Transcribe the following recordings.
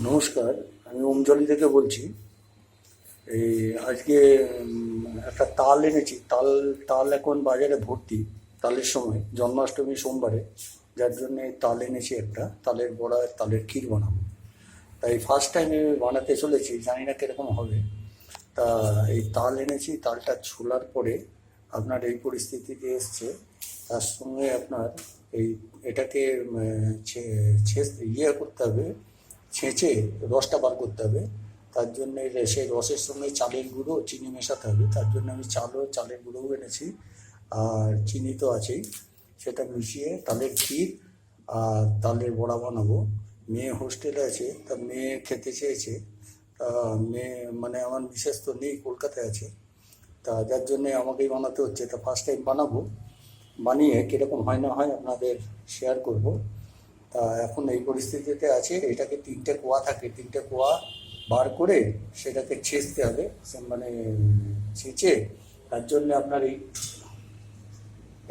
নমস্কার, আমি ওমজলি থেকে বলছি। এই আজকে একটা তাল এনেছি। তাল তাল এখন বাজারে ভর্তি। তালের সময় জন্মাষ্টমী সোমবারে, যার জন্য তাল এনেছি। একটা তালের বড়া, তালের ক্ষীর বানাবো। তাই ফার্স্ট টাইম আমি বানাতে চলেছি, জানি না কীরকম হবে। তা এই তাল এনেছি, তালটা ছোলার পরে আপনার এই পরিস্থিতিতে এসছে। তার সঙ্গে আপনার এই এটাকে করতে হবে, ছেঁচে রসটা বার করতে হবে। তার জন্য সেই রসের সঙ্গে চালের গুঁড়ো, চিনি মেশাতে হবে। তার জন্য আমি চালের গুঁড়োও এনেছি, আর চিনি তো আছেই। সেটা মিশিয়ে তালের ক্ষীর আর তালের বড়া বানাবো। মেয়ে হোস্টেলে আছে, তা মেয়ে খেতে চেয়েছে। তা মেয়ে মানে আমার বিশেষ তো নেই, কলকাতায় আছে। তা যার জন্যে আমাকেই বানাতে হচ্ছে। তা ফার্স্ট টাইম বানাবো, বানিয়ে কীরকম হয় না হয় আপনাদের শেয়ার করব। তা এখন এই পরিস্থিতিতে আছে। এটাকে 3টে কোয়া থাকে, 3টে কোয়া বার করে সেটাকে ছেঁচতে হবে। মানে ছেঁচে তার জন্য আপনার এই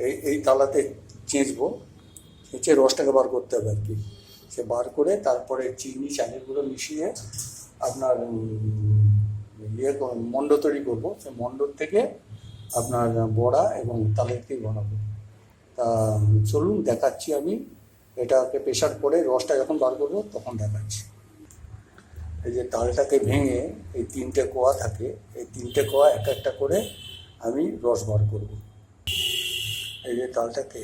এই এই তালাতে ছেঁচবো। ছেঁচে রসটাকে বার করতে হবে আর কি। সে বার করে তারপরে চিনি, চালের গুঁড়ো মিশিয়ে আপনার মণ্ড তৈরি করবো। সে মণ্ডর থেকে আপনার বড়া এবং তালের ক্ষীর বানাবো। তা চলুন দেখাচ্ছি আমি। এটাকে প্রেশার করে রসটা যখন বার করবো তখন দেখাচ্ছি। এই যে তালটাকে ভেঙে এই 3টে কোয়া থাকে, এই 3টে কোয়া এক একটা করে আমি রস বার করব। এই যে তালটাকে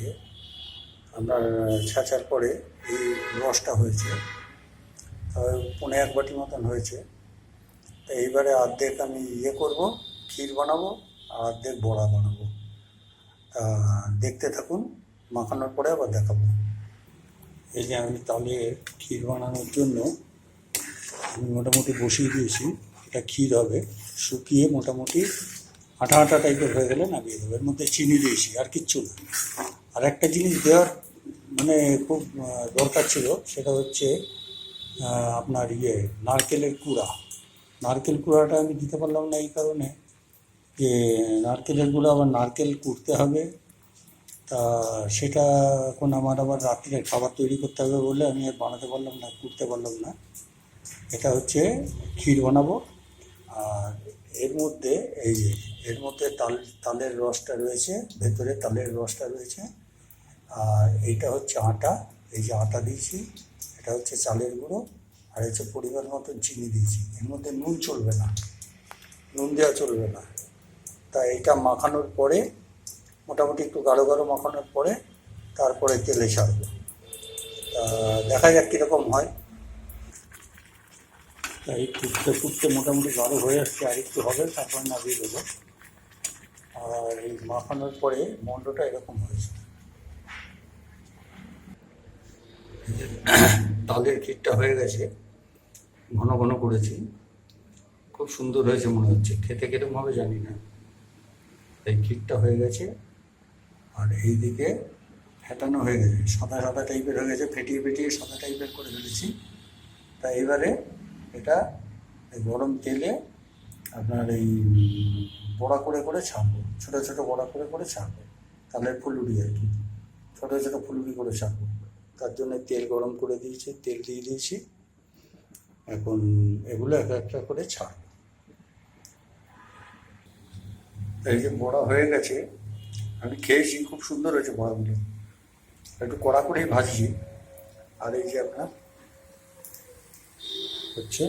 আপনার ছাঁচার পরে এই রসটা হয়েছে, পৌনে 1 বাটি মতন হয়েছে। তো এইবারে অর্ধেক আমি করব, ক্ষীর বানাবো, আর অর্ধেক বড়া বানাবো। তা দেখতে থাকুন, মাখানোর পরে আবার দেখাবো। এই যে আমি তালের ক্ষীর বানানোর জন্য আমি মোটামুটি বসিয়ে দিয়েছি। এটা ক্ষীর হবে, শুকিয়ে মোটামুটি আঠা আঠা টাইপের হয়ে গেলে নামিয়ে দেবো। এর মধ্যে চিনি দিয়েছি, আর কিচ্ছু না। আর একটা জিনিস দেওয়ার মানে খুব দরকার ছিল, সেটা হচ্ছে আপনার নারকেলের কুড়া। নারকেল কুড়াটা আমি দিতে পারলাম না এই কারণে যে নারকেলের কুড়া আবার নারকেল কুড়তে হবে। তা সেটা এখন আমার আবার রাত্রে খাবার তৈরি করতে হবে বলে আমি আর বানাতে পারলাম না, কুড়তে পারলাম না। এটা হচ্ছে ক্ষীর বানাবো। আর এর মধ্যে এর মধ্যে তালের রসটা রয়েছে, ভেতরে তালের রসটা রয়েছে। আর এইটা হচ্ছে আটা, এই যে আটা দিয়েছি। এটা হচ্ছে চালের গুঁড়ো, আর হচ্ছে পরিমাণ মতন চিনি দিয়েছি। এর মধ্যে নুন চলবে না, নুন দেওয়া চলবে না। তা এটা মাখানোর পরে মোটামুটি একটু গাঢ় গাঢ় মাখানোর পরে তারপরে তেলে ছাড়বো। তা দেখা যাক কীরকম হয়। তাই ফুটতে ফুটতে মোটামুটি গাঢ় হয়ে আসছে, আর একটু হবে, তারপর নামিয়ে দেবো। আর এই মাখানোর পরে মণ্ডটা এরকম হয়েছে। তালের ক্ষীরটা হয়ে গেছে, ঘন ঘন করেছি, খুব সুন্দর হয়েছে মনে হচ্ছে। খেতে কিরকম হবে জানি না। এই ক্ষীরটা হয়ে গেছে, আর এই দিকে ফেটানো হয়ে গেছে, সাদা সাদা টাইপের হয়ে গেছে, ফেটিয়ে ফেটিয়ে সাদা টাইপের করে ফেলেছি। তা এবারে এটা গরম তেলে আপনার এই বড়া করে করে ছাড়বো, ছোটো ছোটো বড়া করে করে ছাড়বো। তালের ফুলুরি আর কি, ছোটো ছোটো ফুলুরি করে ছাড়বো। তার জন্য তেল গরম করে দিয়েছি, তেল দিয়ে দিয়েছি। এখন এগুলো এক একটা করে ছাড়বো। এই যে বড়া হয়ে গেছে, আমি খেয়েছি, খুব সুন্দর হয়েছে বড়াগুলো। একটু কড়া করেই ভাজছি। আর এই যে আপনার হচ্ছে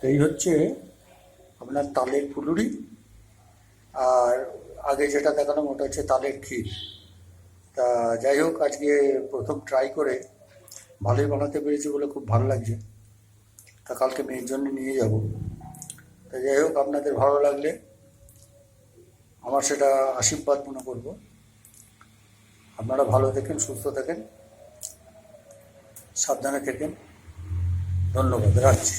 এই হচ্ছে আপনার তালের ফুলুরি। আর আগে যেটা দেখালাম ওটা হচ্ছে তালের ক্ষীর। তা যাই হোক, আজকে প্রথম ট্রাই করে ভালোই বানাতে পেরেছি বলে খুব ভালো লাগছে। তা কালকে মেয়ের জন্য নিয়ে যাব। তা যাই হোক, আপনাদের ভালো লাগলে আমার সেটা আশীর্বাদ মনে করব। আপনারা ভালো থাকেন, সুস্থ থাকেন, সাবধানে থাকেন। ধন্যবাদ, রাখছি।